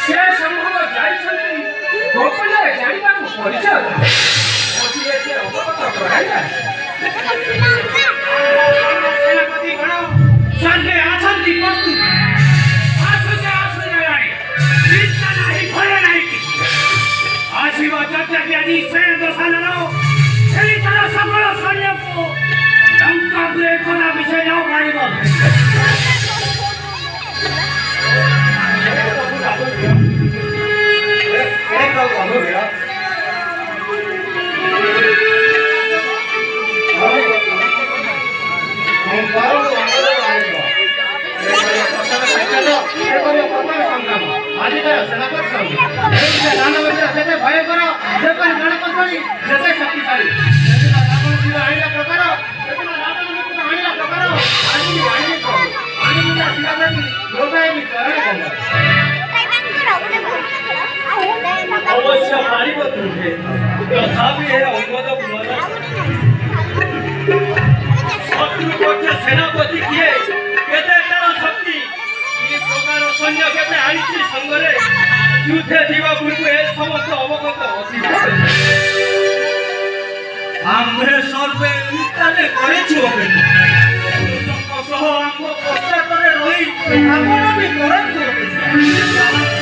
ସେ ସମୂହ ଯାଇଛନ୍ତି ଗୋପୀୟ ଜାଣିବାକୁ ପରିଚୟ ଗୋଟିଏ ସେ ଅବଗତ କରାଇଲା ସେନାପତି ଗଣ ସର୍ବେ ଅଛନ୍ତି ପ୍ରସ୍ତୁତ ଆସୁଛେ ଚିନ୍ତା ନାହିଁ ଭୟ ନାହିଁ ଆସିବ ଯଦ୍ୟପି ଆଜି ସ୍ୱୟଂ ଦଶାନନ ଏଇଥର ସକଳ ସୈନ୍ୟକୁ ଲଙ୍କାକୁ ଏକଲା ବିଜୟ ମାରିବ ଭୟ କର ଯେପରି ଗଣପତି ଯେତେ ଶକ୍ତିଶାଳୀ ଆଣିଲା ପ୍ରକାର ଆଣିଲା ପ୍ରକାର ଅବଶ୍ୟ ପାରିବ ତୁମେ ତଥାପି ଏ ଅଙ୍ଗଦ ଶତ୍ରୁ ପକ୍ଷ ସେନାପତି କିଏ କେତେ ତାର ଶକ୍ତି କି ପ୍ରକାର ସୈନ୍ୟ କେତେ ଆଣିଛି ସଙ୍ଗରେ ଯୁଦ୍ଧେ ଯିବା ପୂର୍ବରୁ ଏ ସମସ୍ତ ଅବଗତ ଅଛି ଆମ୍ଭେ ସର୍ବେ ତାଲେ କରିଛୁ ସହ ଆମ ପଶ୍ଚାତରେ ରହି ଆପଣ ବି କରନ୍ତୁ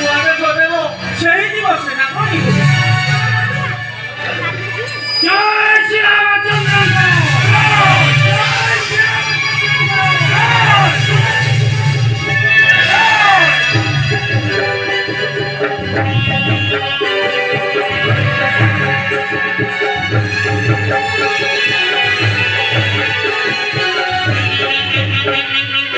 ଆଦେଶ ଦେବ ସେହି ଯିବ ସେନା କରିବ ଜୟ ଶ୍ରୀରାମଚନ୍ଦ୍ର Thank you.